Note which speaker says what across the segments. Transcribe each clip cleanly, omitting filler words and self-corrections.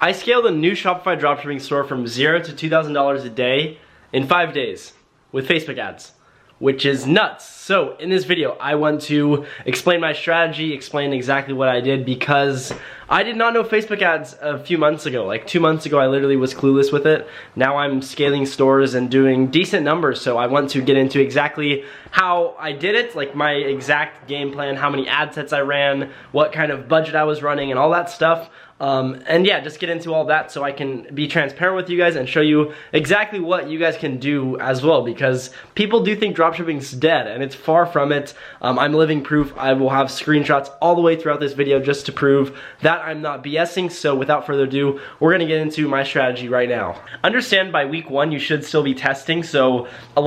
Speaker 1: I scaled a new Shopify dropshipping store from $0 to $2,000 a day in 5 days with Facebook ads, which is nuts. So in this video, I want to explain my strategy, explain exactly what I did, because I did not know Facebook ads a few months ago. Like 2 months ago, I literally was clueless with it. Now I'm scaling stores and doing decent numbers, so I want to get into exactly how I did it, like my exact game plan, how many ad sets I ran, what kind of budget I was running, and all that stuff. And yeah, just get into all that so I can be transparent with you guys and show you exactly what you guys can do as well, because people do think dropshipping's dead, and it's far from it. I'm living proof. I will have screenshots all the way throughout this video just to prove that I'm not BSing. So without further ado, we're gonna get into my strategy right now. Understand, by week 1 you should still be testing. So I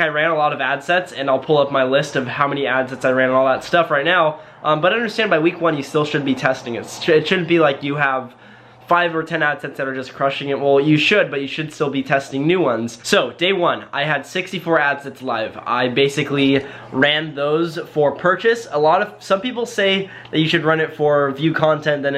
Speaker 1: ran a lot of ad sets, and I'll pull up my list of how many ad sets I ran and all that stuff right now. But understand, by week 1 you still should be testing it. It shouldn't be like you have 5 or 10 ad sets that are just crushing it. Well, you should, but you should still be testing new ones. So day 1, I had 64 ad sets live. I basically ran those for purchase. Some people say that you should run it for view content, then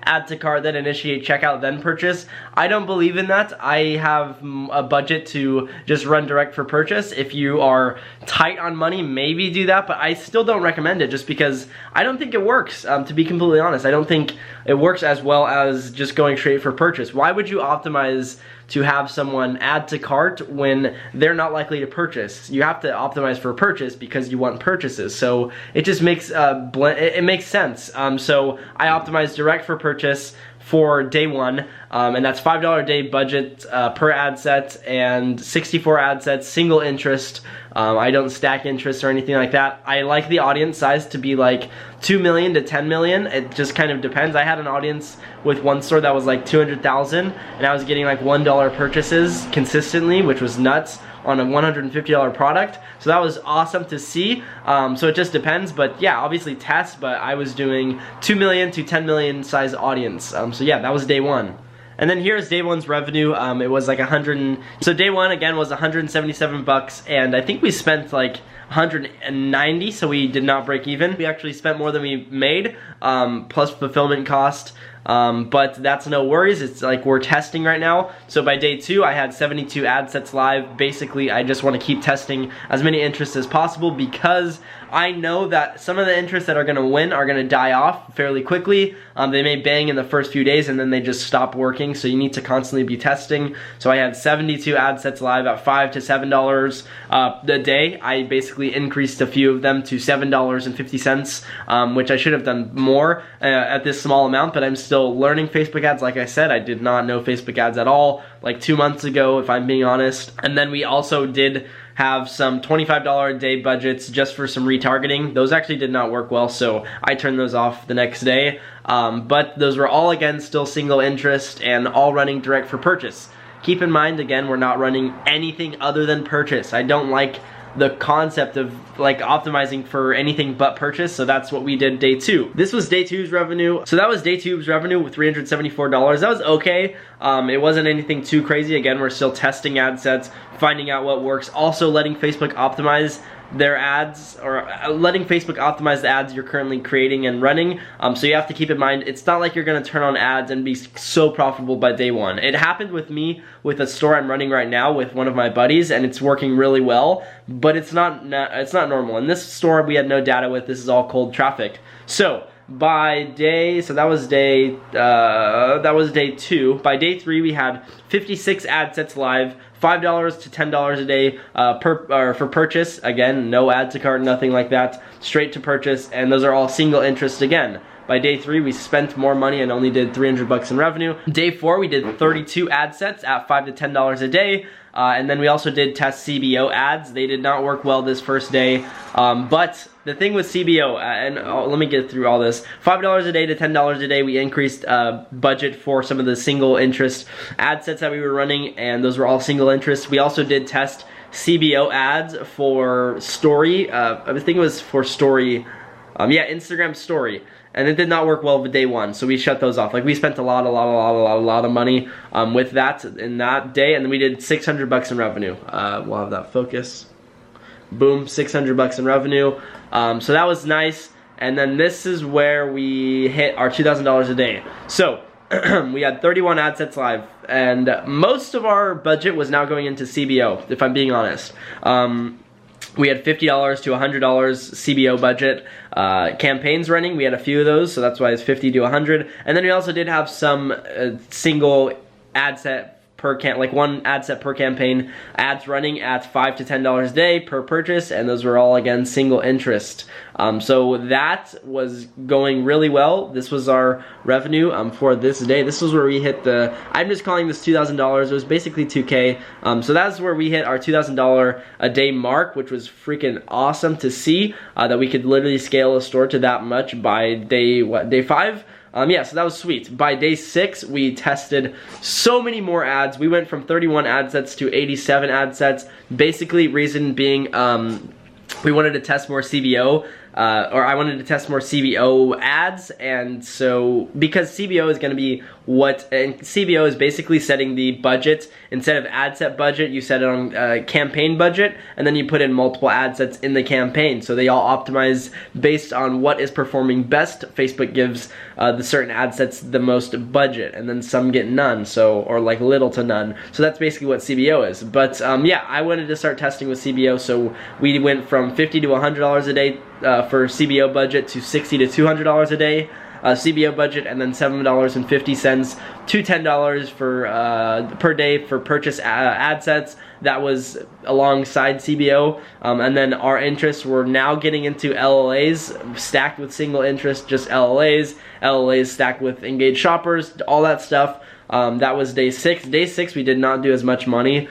Speaker 1: add to cart, then initiate checkout, then purchase. I don't believe in that. I have a budget to just run direct for purchase. If you are tight on money, maybe do that, but I still don't recommend it, just because I don't think it works. To be completely honest, I don't think it works as well as just going straight for purchase. Why would you optimize to have someone add to cart when they're not likely to purchase? You have to optimize for purchase because you want purchases. So it just makes it makes sense. So I optimized direct for purchase for day 1, and that's $5 a day budget per ad set, and 64 ad sets, single interest. I don't stack interest or anything like that. I like the audience size to be like 2 million to 10 million. It just kind of depends. I had an audience with one store that was like 200,000, and I was getting like $1 purchases consistently, which was nuts on a $150 product. So that was awesome to see. So it just depends, but yeah, obviously test, but I was doing 2 million to 10 million size audience. So yeah, that was day 1. And then here's day 1's revenue. It was like so day 1 again was 177 bucks, and I think we spent like 190, so we did not break even. We actually spent more than we made, plus fulfillment cost. But that's no worries. It's like we're testing right now. So by day 2, I had 72 ad sets live. Basically, I just want to keep testing as many interests as possible, because I know that some of the interests that are going to win are going to die off fairly quickly. They may bang in the first few days and then they just stop working, so you need to constantly be testing. So I had 72 ad sets live at $5 to $7 a day. I basically increased a few of them to $7.50, which I should have done more at this small amount, but I'm still learning Facebook ads. Like I said, I did not know Facebook ads at all like 2 months ago, if I'm being honest. And then we also did have some $25 a day budgets just for some retargeting. Those actually did not work well, so I turned those off the next day. But those were all, again, still single interest and all running direct for purchase. Keep in mind, again, we're not running anything other than purchase. I don't like the concept of like optimizing for anything but purchase, so that's what we did day 2. This was day 2's revenue. So that was day 2's revenue with $374. That was okay. It wasn't anything too crazy. Again, we're still testing ad sets, finding out what works, also letting Facebook optimize their ads, or letting Facebook optimize the ads you're currently creating and running. So you have to keep in mind, it's not like you're gonna turn on ads and be so profitable by day 1. It happened with me with a store I'm running right now with one of my buddies, and it's working really well, but it's not normal. In this store we had no data with. This is all cold traffic. So by day, that was day 2. By day 3 we had 56 ad sets live, $5 to $10 a day for purchase. Again, no add to cart, nothing like that, straight to purchase, and those are all single interest again. By day 3, we spent more money and only did 300 bucks in revenue. Day 4, we did 32 ad sets at $5 to $10 a day. And then we also did test CBO ads. They did not work well this first day. But the thing with CBO, let me get through all this. $5 a day to $10 a day, we increased budget for some of the single interest ad sets that we were running, and those were all single interest. We also did test CBO ads for story. I think it was for story. Yeah, Instagram story. And it did not work well with day 1, so we shut those off. Like, we spent a lot of money with that in that day, and then we did 600 bucks in revenue. We'll have that focus. Boom, 600 bucks in revenue. So that was nice. And then this is where we hit our $2,000 a day. So we had 31 ad sets live, and most of our budget was now going into CBO, if I'm being honest. We had $50 to $100 CBO budget campaigns running. We had a few of those, so that's why it's 50 to 100. And then we also did have some single ad set per like one ad set per campaign ads running at $5 to $10 a day per purchase, and those were all again single interest. So that was going really well. This was our revenue for this day. This was where we hit the, I'm just calling this $2,000. It was basically 2K. So that's where we hit our $2,000 a day mark, which was freaking awesome to see, that we could literally scale a store to that much by day 5? Yeah, so that was sweet. By day 6, we tested so many more ads. We went from 31 ad sets to 87 ad sets. Basically, reason being, we wanted to test more CBO, or I wanted to test more CBO ads, and so because CBO is going to be and CBO is basically setting the budget. Instead of ad set budget, you set it on campaign budget, and then you put in multiple ad sets in the campaign, so they all optimize based on what is performing best. Facebook gives the certain ad sets the most budget, and then some get none, so, or like little to none. So that's basically what CBO is. But yeah, I wanted to start testing with CBO, so we went from $50 to $100 a day for CBO budget to $60 to $200 a day CBO budget, and then $7.50 to $10 for per day for purchase ad sets. That was alongside CBO, and then our interests were now getting into LLAs stacked with single interest, just LLAs stacked with engaged shoppers, all that stuff. That was day 6. Day 6 we did not do as much money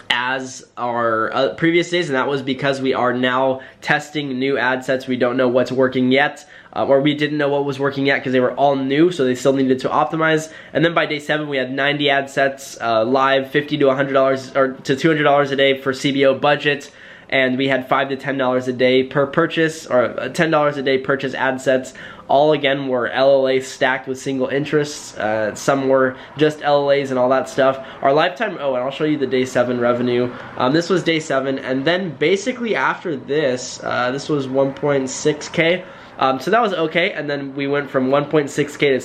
Speaker 1: as our previous days, and that was because we are now testing new ad sets. We don't know what's working yet, or we didn't know what was working yet because they were all new, so they still needed to optimize. And then by day 7 we had 90 ad sets live, $50 to $100 or to $200 a day for CBO budget, and we had $5 to $10 a day per purchase, or $10 a day purchase ad sets. All again were LLA stacked with single interests. Some were just LLAs and all that stuff. Our lifetime, oh, and I'll show you the day 7 revenue. This was day 7, and then basically after this, this was 1.6K. So that was okay, and then we went from 1.6K to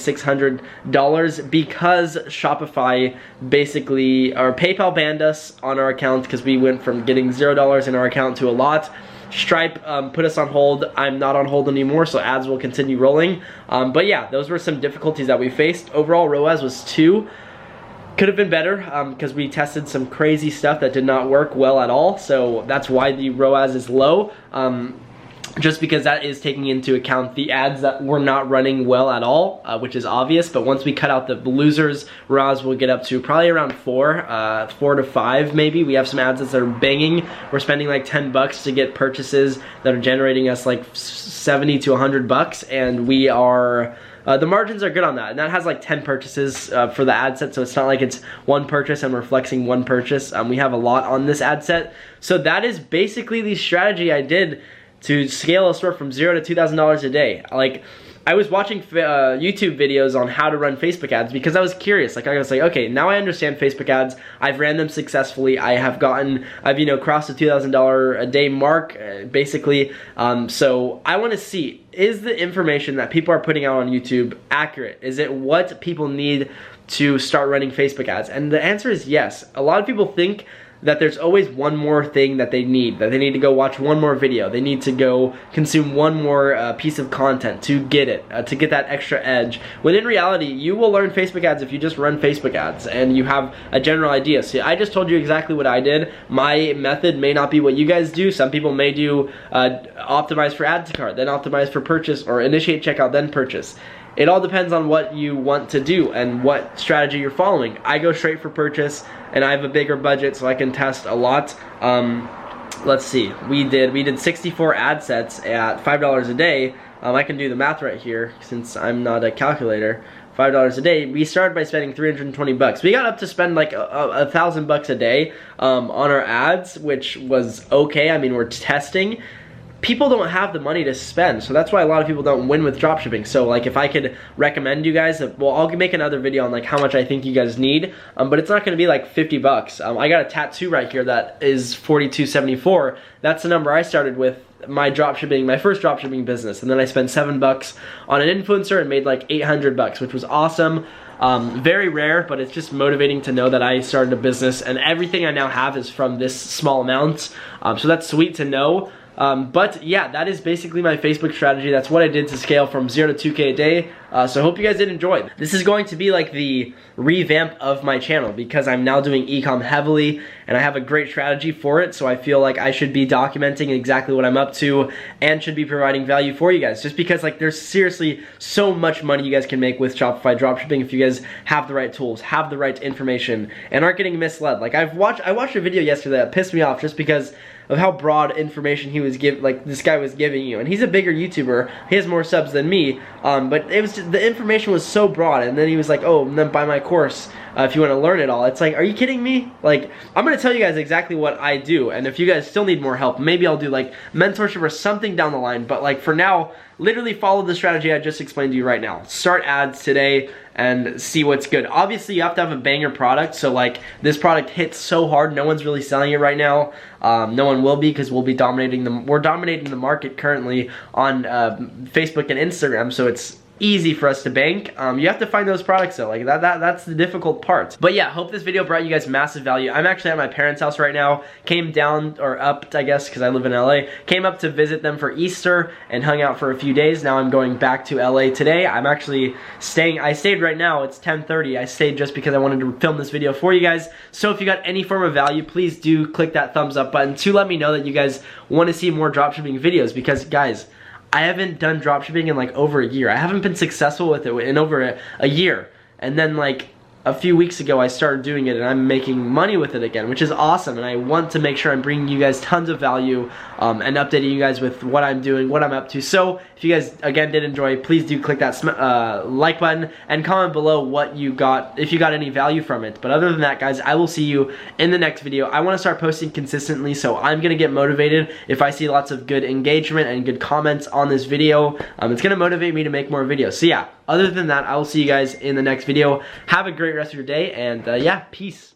Speaker 1: $600 because Shopify basically, or PayPal banned us on our account because we went from getting $0 in our account to a lot. Stripe put us on hold. I'm not on hold anymore, so ads will continue rolling. But yeah, those were some difficulties that we faced. Overall, ROAS was 2. Could have been better because we tested some crazy stuff that did not work well at all, so that's why the ROAS is low. Just because that is taking into account the ads that were not running well at all, which is obvious. But once we cut out the losers, ROAS will get up to probably around 4 to 5 maybe. We have some ads that are banging. We're spending like $10 to get purchases that are generating us like 70 to $100, and we are the margins are good on that, and that has like 10 purchases for the ad set, so it's not like it's one purchase and we're flexing one purchase. We have a lot on this ad set, so that is basically the strategy I did to scale a store from $0 to $2,000 a day. Like, I was watching YouTube videos on how to run Facebook ads because I was curious. Like, I was like, okay, now I understand Facebook ads. I've ran them successfully. I've you know, crossed the $2,000 a day mark, basically. So I want to see, is the information that people are putting out on YouTube accurate? Is it what people need to start running Facebook ads? And the answer is yes. A lot of people think that there's always one more thing that they need to go watch one more video, they need to go consume one more piece of content to get it, to get that extra edge. When in reality, you will learn Facebook ads if you just run Facebook ads and you have a general idea. See, I just told you exactly what I did. My method may not be what you guys do. Some people may do optimize for add to cart, then optimize for purchase, or initiate checkout, then purchase. It all depends on what you want to do and what strategy you're following. I go straight for purchase, and I have a bigger budget so I can test a lot. Let's see, we did 64 ad sets at $5 a day. I can do the math right here since I'm not a calculator. $5 a day. We started by spending $320. We got up to spend like $1,000 a day on our ads, which was okay. I mean, we're testing. people don't have the money to spend, so that's why a lot of people don't win with dropshipping. So like if I could recommend you guys, well, I'll make another video on like how much I think you guys need, but it's not gonna be like 50 bucks. I got a tattoo right here that is $42.74. That's the number I started with my dropshipping, my first dropshipping business, and then I spent $7 on an influencer and made like 800 bucks, which was awesome. Very rare, but it's just motivating to know that I started a business and everything I now have is from this small amount. So that's sweet to know. But yeah, that is basically my Facebook strategy. That's what I did to scale from 0 to 2K a day. So I hope you guys did enjoy. This is going to be like the revamp of my channel because I'm now doing ecom heavily and I have a great strategy for it. So I feel like I should be documenting exactly what I'm up to and should be providing value for you guys. Just because like there's seriously so much money you guys can make with Shopify dropshipping if you guys have the right tools, have the right information, and aren't getting misled. Like I watched a video yesterday that pissed me off just because of how broad information he was this guy was giving you. And he's a bigger YouTuber, he has more subs than me, but it was just, the information was so broad, and then he was like, oh, and then buy my course if you want to learn it all. It's like, are you kidding me? Like, I'm gonna tell you guys exactly what I do, and if you guys still need more help, maybe I'll do like mentorship or something down the line, but like for now, literally follow the strategy I just explained to you right now. Start ads today and see what's good. Obviously, you have to have a banger product, so like this product hits so hard, no one's really selling it right now. No one will be because we're dominating the market currently on Facebook and Instagram, so it's easy for us to bank. You have to find those products though, like that's the difficult part. But yeah, hope this video brought you guys massive value. I'm actually at my parents' house right now. Came down, or up I guess because I live in LA, came up to visit them for Easter and hung out for a few days. Now I'm going back to LA today. I'm actually staying, I stayed right now, it's 10:30. I stayed just because I wanted to film this video for you guys. So if you got any form of value, please do click that thumbs up button to let me know that you guys want to see more dropshipping videos, because guys, I haven't done dropshipping in like over a year. I haven't been successful with it in over a year. And then like a few weeks ago I started doing it and I'm making money with it again, which is awesome, and I want to make sure I'm bringing you guys tons of value and updating you guys with what I'm doing, what I'm up to. So if you guys again did enjoy, please do click that like button and comment below what you got, if you got any value from it. But other than that guys, I will see you in the next video. I want to start posting consistently, so I'm gonna get motivated if I see lots of good engagement and good comments on this video. It's gonna motivate me to make more videos. So yeah, other than that, I will see you guys in the next video. Have a great rest of your day, and yeah, peace.